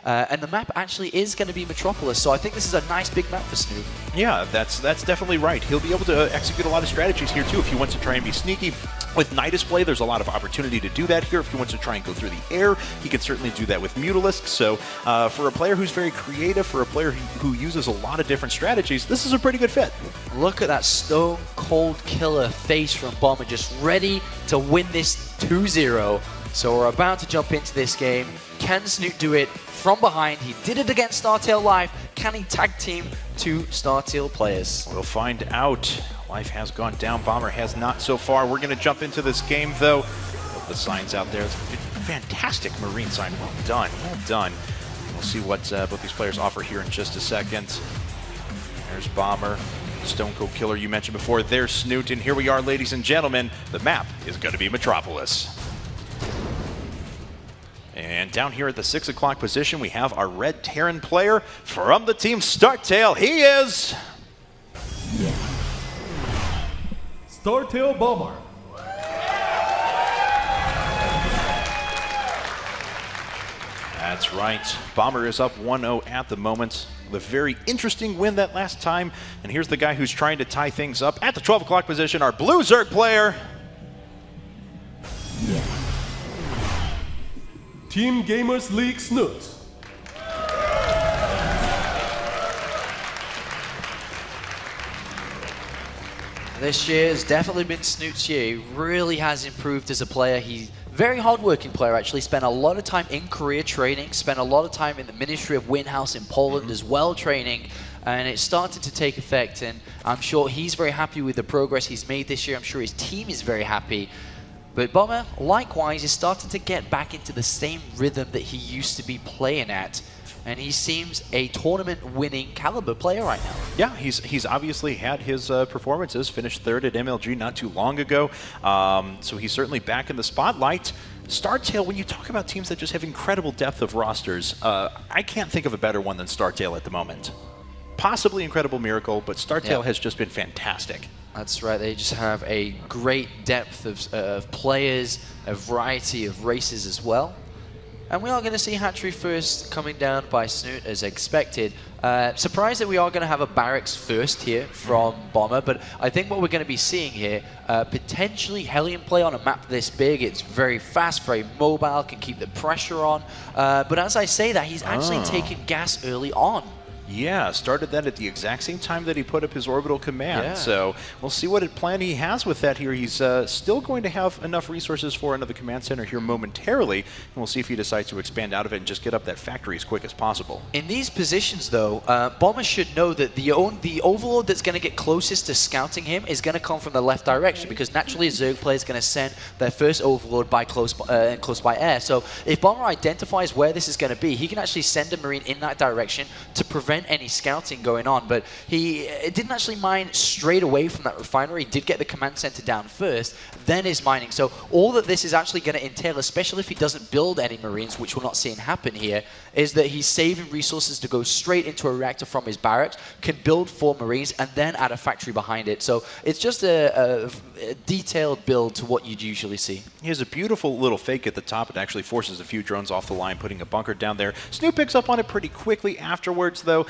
And the map actually is going to be Metropolis, so I think this is a nice big map for Snute. Yeah, that's definitely right. He'll be able to execute a lot of strategies here too if he wants to try and be sneaky. With Night Display, there's a lot of opportunity to do that here. If he wants to try and go through the air, he can certainly do that with Mutalisk. So for a player who's very creative, for a player who uses a lot of different strategies, this is a pretty good fit. Look at that stone cold killer face from Bomber, just ready to win this 2-0. So we're about to jump into this game. Can Snute do it from behind? He did it against StarTale Live. Can he tag team two StarTale players? We'll find out. Life has gone down. Bomber has not so far. We're going to jump into this game, though. The signs out there. It's a fantastic Marine sign. Well done. Well done. We'll see what both these players offer here in just a second. There's Bomber. Stone Cold Killer you mentioned before. There's Snute. And here we are, ladies and gentlemen. The map is going to be Metropolis. And down here at the 6 o'clock position, we have our Red Terran player from the team StarTale. He is... StarTale Bomber. That's right. Bomber is up 1-0 at the moment. With a very interesting win that last time. And here's the guy who's trying to tie things up at the 12 o'clock position, our Blue Zerg player. Team Gamers League Snute. This year has definitely been Snute's year. He really has improved as a player. He's a very hardworking player, actually. Spent a lot of time in Korea training, spent a lot of time in the Ministry of Windhouse in Poland as well training, and it started to take effect, and I'm sure he's very happy with the progress he's made this year. I'm sure his team is very happy. But Bomber, likewise, is starting to get back into the same rhythm that he used to be playing at. And he seems a tournament-winning caliber player right now. Yeah, he's obviously had his performances, finished third at MLG not too long ago, so he's certainly back in the spotlight. StarTale, when you talk about teams that just have incredible depth of rosters, I can't think of a better one than StarTale at the moment. Possibly Incredible Miracle, but StarTale has just been fantastic. That's right, they just have a great depth of players, a variety of races as well. And we are going to see Hatchery first coming down by Snute as expected. Surprised that we are going to have a Barracks first here from Bomber, but I think what we're going to be seeing here, potentially Hellion play on a map this big. It's very fast, very mobile, can keep the pressure on. But as I say that, he's actually taken gas early on. Yeah, started that at the exact same time that he put up his orbital command. Yeah. So we'll see what plan he has with that here. He's still going to have enough resources for another command center here momentarily, and we'll see if he decides to expand out of it and just get up that factory as quick as possible. In these positions, though, Bomber should know that the overlord that's going to get closest to scouting him is going to come from the left direction, because naturally a Zerg player is going to send their first overlord by close by air. So if Bomber identifies where this is going to be, he can actually send a Marine in that direction to prevent any scouting going on. But he didn't actually mine straight away from that refinery. He did get the command center down first, then is mining. So all that this is actually going to entail, especially if he doesn't build any Marines, which we're not seeing happen here, is that he's saving resources to go straight into a reactor from his barracks, can build 4 Marines, and then add a factory behind it. So it's just a detailed build to what you'd usually see. He has a beautiful little fake at the top. It actually forces a few drones off the line, putting a bunker down there. Snute picks up on it pretty quickly afterwards, though.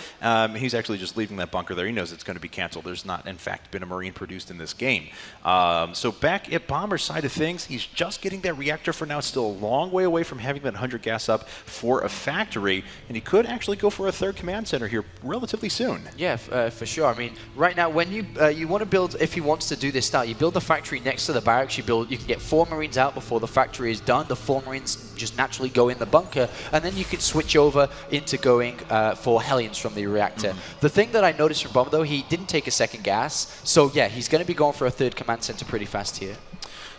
He's actually just leaving that bunker there. He knows it's going to be canceled. There's not, in fact, been a Marine produced in this game. So back at Bomber's side of things, he's just getting that reactor for now. It's still a long way away from having that 100 gas up for a factory, and he could actually go for a third command center here relatively soon. Yeah, for sure. I mean, right now, when you want to build, if he wants to do this style, you build the factory next to the barracks. You can get 4 Marines out before the factory is done. The 4 Marines just naturally go in the bunker, and then you can switch over into going for Hellions from the reactor. The thing that I noticed from Bomber, though, he didn't take a second gas, so yeah, he's going to be going for a third command center pretty fast here.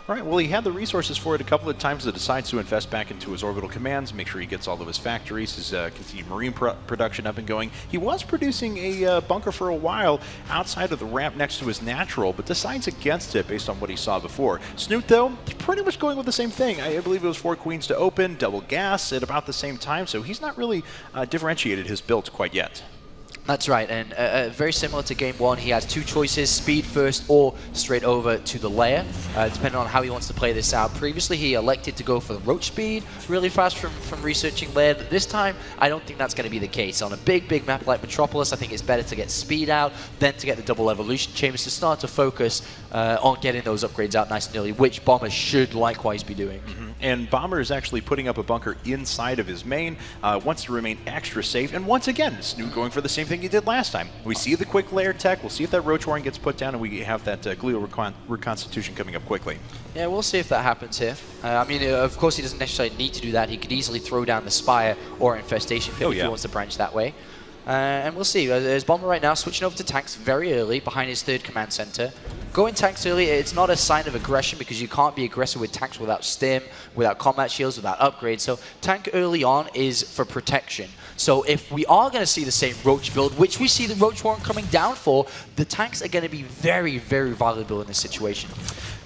All right, well, he had the resources for it a couple of times, so decides to invest back into his orbital commands, make sure he gets all of his factories, his continued Marine production up and going. He was producing a bunker for a while outside of the ramp next to his natural, but decides against it based on what he saw before. Snute, though, pretty much going with the same thing. I believe it was 4 queens to open, double gas at about the same time, so he's not really differentiated his builds quite yet. That's right, and very similar to game one, he has two choices, speed first or straight over to the layer, depending on how he wants to play this out. Previously, he elected to go for the roach speed really fast from researching layer. This time, I don't think that's going to be the case. On a big map like Metropolis, I think it's better to get speed out, then to get the double evolution chambers to start to focus on getting those upgrades out nice and early, which Bomber should likewise be doing. And Bomber is actually putting up a bunker inside of his main, wants to remain extra safe, and once again, Snute going for the same thing he did last time. We see the quick layer tech, we'll see if that Roach Warren gets put down, and we have that glial reconstitution coming up quickly. Yeah, we'll see if that happens here. I mean, of course he doesn't necessarily need to do that. He could easily throw down the Spire or Infestation Pit if he wants to branch that way. And we'll see. As Bomber right now switching over to tanks very early behind his third command center. Going tanks early, it's not a sign of aggression because you can't be aggressive with tanks without stim, without combat shields, without upgrades. So tank early on is for protection. So if we are going to see the same Roach build, which we see the Roach Warren coming down for, the tanks are going to be very valuable in this situation.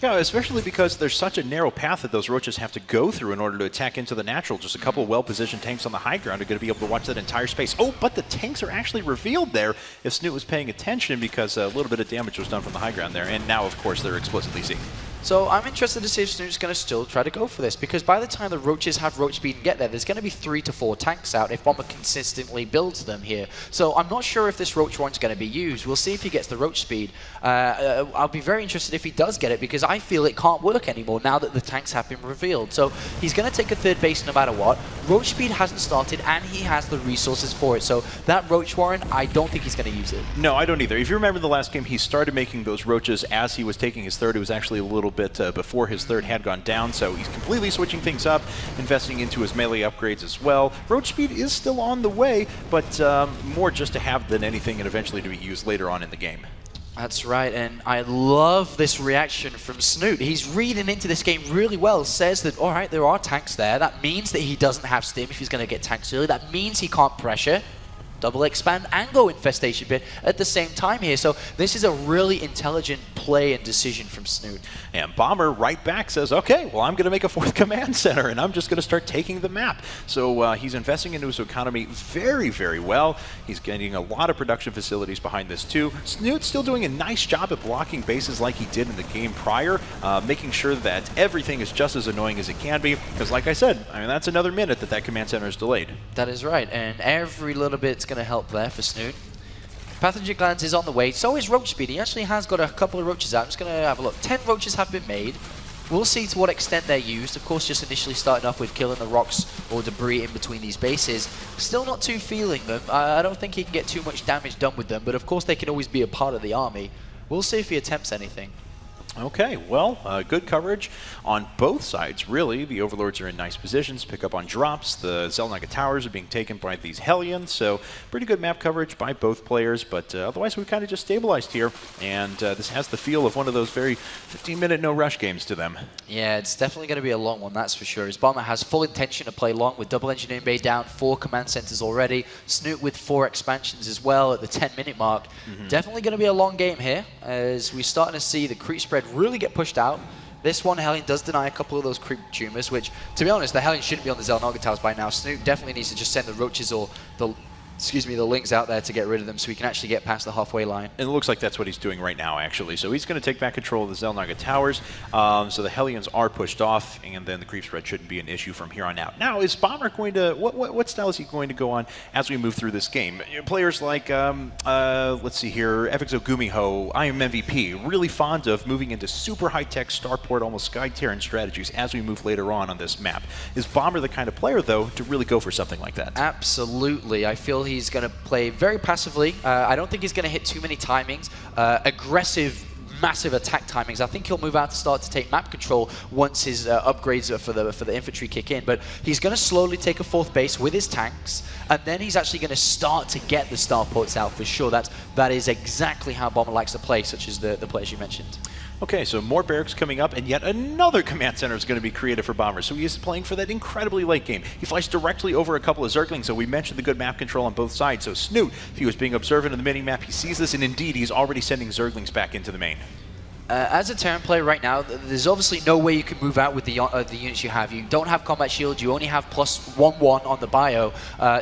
Yeah, especially because there's such a narrow path that those Roaches have to go through in order to attack into the natural. Just a couple well-positioned tanks on the high ground are going to be able to watch that entire space. Oh, but the tanks are actually revealed there if Snute was paying attention because a little bit of damage was done from the high ground there. And now, of course, they're explicitly seen. So I'm interested to see if Snute's going to still try to go for this, because by the time the Roaches have Roach speed and get there, there's going to be 3 to 4 tanks out if Bomber consistently builds them here. So I'm not sure if this Roach one's going to be used. We'll see if he gets the Roach speed. I'll be very interested if he does get it, because I feel it can't work anymore now that the tanks have been revealed. So he's going to take a third base no matter what. Roach speed hasn't started, and he has the resources for it. So that Roach Warren, I don't think he's going to use it. No, I don't either. If you remember the last game, he started making those Roaches as he was taking his third. It was actually a little bit before his third had gone down, so he's completely switching things up, investing into his melee upgrades as well. Roach speed is still on the way, but more just to have than anything and eventually to be used later on in the game. That's right, and I love this reaction from Snute. He's reading into this game really well, says that, all right, there are tanks there. That means that he doesn't have stim if he's going to get tanks early. That means he can't pressure, double expand, and go Infestation Pit at the same time here. So this is a really intelligent play and decision from Snute. And Bomber right back says, okay, well, I'm going to make a 4th command center, and I'm just going to start taking the map. So he's investing into his economy very well. He's getting a lot of production facilities behind this too. Snute's still doing a nice job at blocking bases like he did in the game prior, making sure that everything is just as annoying as it can be, because like I said, I mean, that's another minute that command center is delayed. That is right, and every little bit's going to help there for Snute. Pathogen Glands is on the way, so is Roach Speed. He actually has got a couple of Roaches out. I'm just going to have a look. 10 Roaches have been made. We'll see to what extent they're used. Of course, just initially starting off with killing the rocks or debris in between these bases. Still not too feeling them. I don't think he can get too much damage done with them, but of course they can always be a part of the army. We'll see if he attempts anything. Okay, well, good coverage on both sides, really. The Overlords are in nice positions to pick up on drops. The Xel'Naga towers are being taken by these Hellions, so pretty good map coverage by both players, but otherwise we've kind of just stabilized here, and this has the feel of one of those very 15-minute no-rush games to them. Yeah, it's definitely going to be a long one, that's for sure. His Bomber has full intention to play long with double engineering bay down, 4 command centers already, Snute with 4 expansions as well at the 10-minute mark. Definitely going to be a long game here, as we're starting to see the creep spread really get pushed out. This one Hellion does deny a couple of those creep tumors, which, to be honest, the Hellion shouldn't be on the Xel'Naga towers by now. Snute definitely needs to just send the Roaches or the Lings out there to get rid of them so he can actually get past the halfway line. And it looks like that's what he's doing right now, actually. So he's going to take back control of the Xel'Naga towers. So the Hellions are pushed off, and then the creep spread shouldn't be an issue from here on out. Now, is Bomber going to, what style is he going to go on as we move through this game? Players like, let's see here, FXO Gumiho, I Am MVP, really fond of moving into super high-tech starport, almost Sky Terran strategies as we move later on this map. Is Bomber the kind of player, though, to really go for something like that? Absolutely. I feel he's going to play very passively. I don't think he's going to hit too many timings. Aggressive, massive attack timings. I think he'll move out to start to take map control once his upgrades for the infantry kick in. But he's going to slowly take a 4th base with his tanks, and then he's actually going to start to get the starports out for sure. That is exactly how Bomber likes to play, such as the players you mentioned. Okay, so more barracks coming up, and yet another command center is going to be created for Bomber. So he is playing for that incredibly late game. He flies directly over a couple of Zerglings, so we mentioned the good map control on both sides. So Snute, if he was being observant of the mini-map, he sees this, and indeed, he's already sending Zerglings back into the main. As a Terran player right now, there's obviously no way you can move out with the units you have. You don't have combat shield, you only have +1/1 on the bio,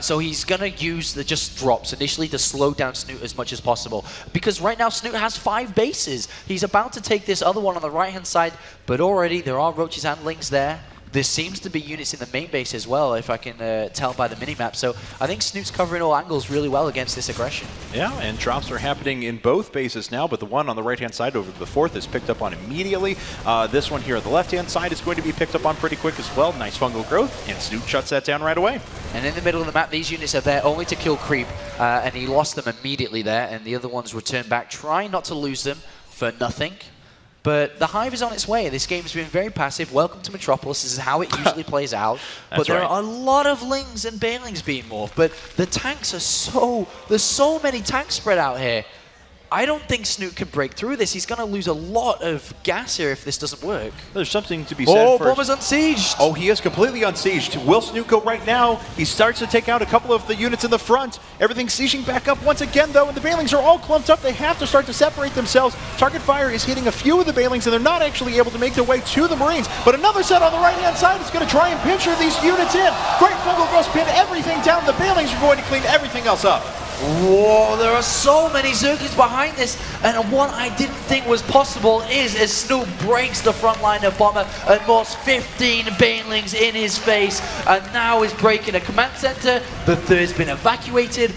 so he's going to use the just drops initially to slow down Snute as much as possible. Because right now Snute has 5 bases. He's about to take this other one on the right-hand side, but already there are roaches and lings there. There seems to be units in the main base as well, if I can tell by the minimap. So I think Snute's covering all angles really well against this aggression. Yeah, and drops are happening in both bases now, but the one on the right-hand side over the 4th is picked up on immediately. This one here on the left-hand side is going to be picked up on pretty quick as well. Nice fungal growth, and Snute shuts that down right away. And in the middle of the map, these units are there only to kill creep, and he lost them immediately there, and the other ones returned back, trying not to lose them for nothing. But the Hive is on its way. This game's been very passive. Welcome to Metropolis. This is how it usually plays out. But there are a lot of lings and banelings being morphed. But the tanks are there's so many tanks spread out here. I don't think Snute can break through this. He's going to lose a lot of gas here if this doesn't work. There's something to be said for... Bomber's unsieged! Oh, he is completely unsieged. Will Snute go right now? He starts to take out a couple of the units in the front. Everything's sieging back up once again, though, and the Banelings are all clumped up. They have to start to separate themselves. Target fire is hitting a few of the Banelings, and they're not actually able to make their way to the Marines. But another set on the right-hand side is going to try and pincher these units in. Great fungal growth, pin everything down. The Banelings are going to clean everything else up. Whoa, there are so many Zerglings behind this, and what I didn't think was possible is as Snute breaks the front line of Bomber and morphs 15 Banelings in his face, and now is breaking a command center. The third's been evacuated.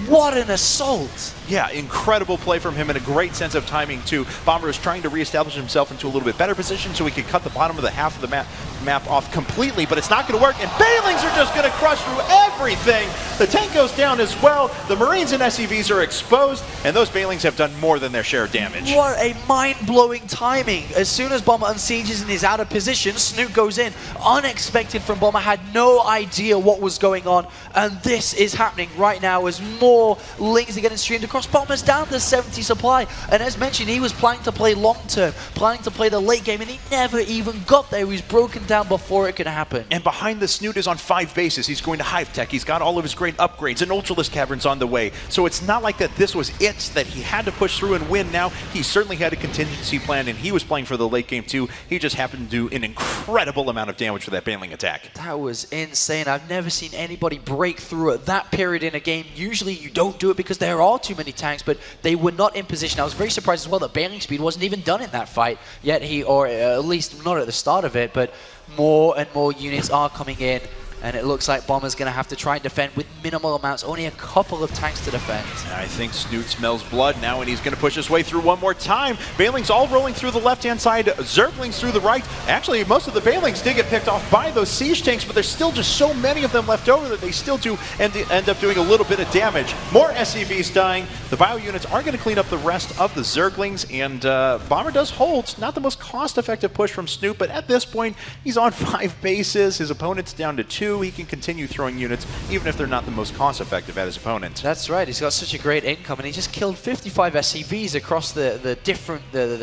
What an assault! Yeah, incredible play from him and a great sense of timing, too. Bomber is trying to reestablish himself into a little bit better position so he can cut the bottom of the half of the map off completely, but it's not going to work, and Banelings are just going to crush through everything. The tank goes down as well. The Marines and SCVs are exposed, and those Banelings have done more than their share of damage. What a mind-blowing timing. As soon as Bomber unsieges and is out of position, Snute goes in. Unexpected from Bomber, had no idea what was going on, and this is happening right now as more lings are getting streamed across. Bomber's down to 70 supply, and as mentioned, he was planning to play long-term, planning to play the late game, and he never even got there. He was broken down before it could happen. And behind the Snute is on 5 bases. He's going to Hive Tech. He's got all of his great upgrades, and Ultralisk Caverns on the way. So it's not like that this was it, that he had to push through and win now. He certainly had a contingency plan, and he was playing for the late game too. He just happened to do an incredible amount of damage for that Baneling attack. That was insane. I've never seen anybody break through at that period in a game. Usually you don't do it because there are too many tanks, but they were not in position. I was very surprised as well that Baneling speed wasn't even done in that fight, yet or at least not at the start of it, but more and more units are coming in, and it looks like Bomber's going to have to try and defend with minimal amounts, only a couple of tanks to defend. I think Snute smells blood now, and he's going to push his way through one more time. Banelings all rolling through the left-hand side, Zerglings through the right. Actually, most of the Banelings did get picked off by those siege tanks, but there's still just so many of them left over that they still do end up doing a little bit of damage. More SCVs dying. The bio units are going to clean up the rest of the Zerglings, and Bomber does hold. Not the most cost-effective push from Snute, but at this point, he's on 5 bases. His opponent's down to 2. He can continue throwing units, even if they're not the most cost-effective at his opponent. That's right. He's got such a great income, and he just killed 55 SCVs across the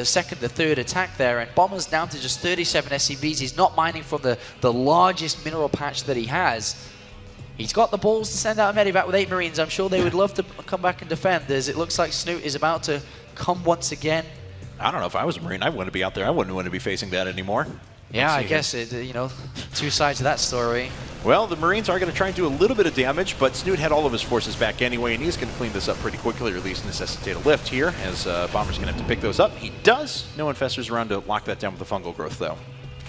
second, the third attack there, and Bomber's down to just 37 SCVs. He's not mining from the largest mineral patch that he has. He's got the balls to send out a medevac with 8 Marines. I'm sure they would love to come back and defend, as it looks like Snute is about to come once again. I don't know, if I was a Marine, I wouldn't be out there. I wouldn't want to be facing that anymore. Yeah, I guess, you know, 2 sides of that story. Well, the Marines are going to try and do a little bit of damage, but Snute had all of his forces back anyway, and he's going to clean this up pretty quickly, or at least necessitate a lift here, as Bomber's going to have to pick those up. He does. No infestors around to lock that down with the fungal growth, though.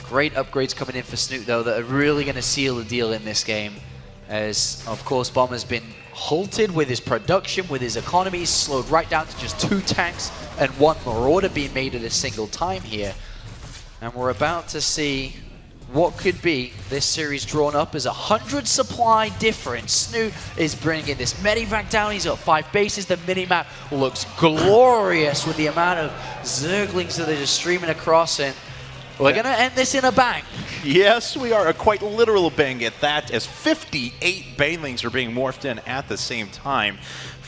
Great upgrades coming in for Snute, though, that are really going to seal the deal in this game, as, of course, Bomber's been halted with his production, with his economy slowed right down to just 2 tanks and 1 Marauder being made at a single time here. And we're about to see what could be this series drawn up as 100 supply difference. Snute is bringing this medevac down. He's got 5 bases. The minimap looks glorious with the amount of Zerglings that are just streaming across, and we're going to end this in a bang. Yes, we are. A quite literal bang at that, as 58 Banelings are being morphed in at the same time.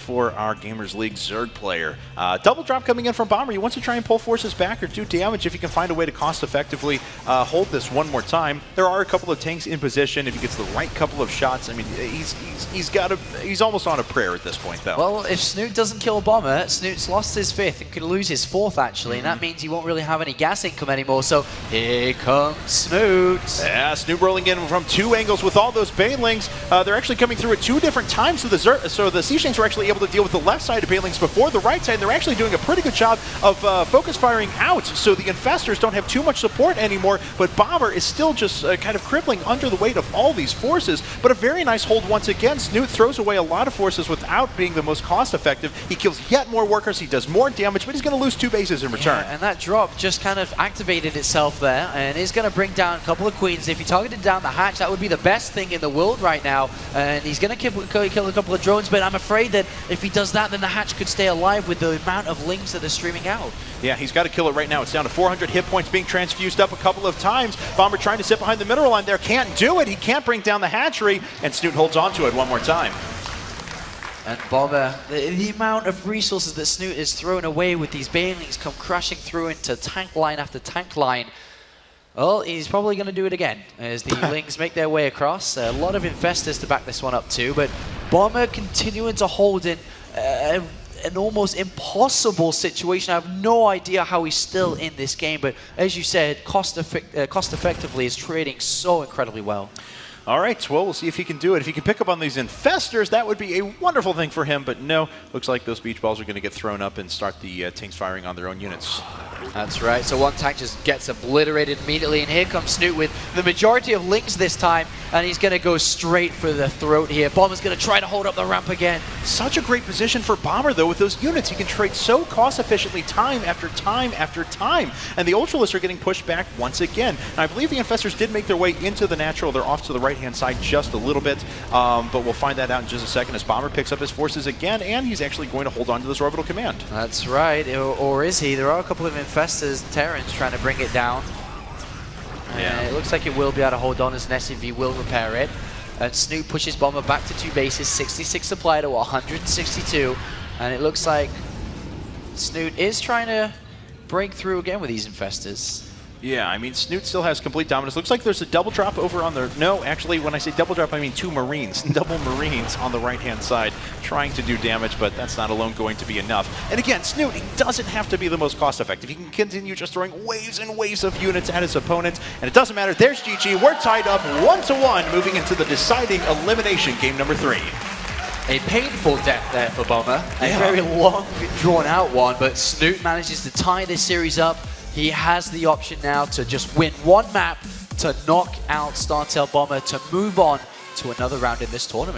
for our Gamers League Zerg player. Double drop coming in from Bomber. He wants to try and pull forces back or do damage if he can find a way to cost-effectively hold this one more time. There are a couple of tanks in position. If he gets the right couple of shots, I mean, he's almost on a prayer at this point, though. Well, if Snute doesn't kill Bomber, Snute's lost his 5th and could lose his 4th, actually, and that means he won't really have any gas income anymore, so here comes Snute. Yeah, Snute rolling in from 2 angles with all those Banelings. They're actually coming through at 2 different times, so the Sea-Shanks were actually able to deal with the left side of Banelings before the right side, and they're actually doing a pretty good job of focus firing out, so the Infestors don't have too much support anymore, but Bomber is still just kind of crippling under the weight of all these forces, but a very nice hold once again. Snute throws away a lot of forces without being the most cost-effective. He kills yet more workers, he does more damage, but he's going to lose 2 bases in return. And that drop just kind of activated itself there, and is going to bring down a couple of queens. If he targeted down the hatch, that would be the best thing in the world right now, and he's going to kill a couple of drones, but I'm afraid that if he does that, then the hatch could stay alive with the amount of lings that are streaming out. Yeah, he's got to kill it right now. It's down to 400 hit points, being transfused up a couple of times. Bomber trying to sit behind the mineral line there, can't do it. He can't bring down the hatchery, and Snute holds on to it one more time. And Bomber, the amount of resources that Snute is throwing away with these Banelings come crashing through into tank line after tank line. Well, he's probably going to do it again as the Lings make their way across. A lot of Infestors to back this one up too, but Bomber continuing to hold in an almost impossible situation. I have no idea how he's still in this game, but as you said, cost effectively is trading so incredibly well. All right, well, we'll see if he can do it. If he can pick up on these Infestors, that would be a wonderful thing for him, but no, looks like those beach balls are going to get thrown up and start the tanks firing on their own units. That's right, so one tank just gets obliterated immediately, and here comes Snute with the majority of Lings this time, and he's going to go straight for the throat here. Bomber's going to try to hold up the ramp again. Such a great position for Bomber, though, with those units. He can trade so cost-efficiently time after time after time, and the Ultralists are getting pushed back once again. And I believe the Infestors did make their way into the natural. They're off to the right-hand side just a little bit, but we'll find that out in just a second as Bomber picks up his forces again, and he's actually going to hold on to this orbital command. That's right, or is he? There are a couple of Infestors, Terrans trying to bring it down. Yeah. It looks like it will be able to hold on as an SCV will repair it. And Snute pushes Bomber back to 2 bases, 66 supply to 162, and it looks like Snute is trying to break through again with these Infestors. Yeah, I mean, Snute still has complete dominance. Looks like there's a double drop over on the... No, actually, when I say double drop, I mean 2 Marines. Double Marines on the right-hand side trying to do damage, but that's not alone going to be enough. And again, Snute, he doesn't have to be the most cost-effective. He can continue just throwing waves and waves of units at his opponents, and it doesn't matter. There's GG. We're tied up 1-1, moving into the deciding elimination game number 3. A painful death there for Bomber. A very long, drawn-out one, but Snute manages to tie this series up. He has the option now to just win one map, to knock out StarTale Bomber, to move on to another round in this tournament.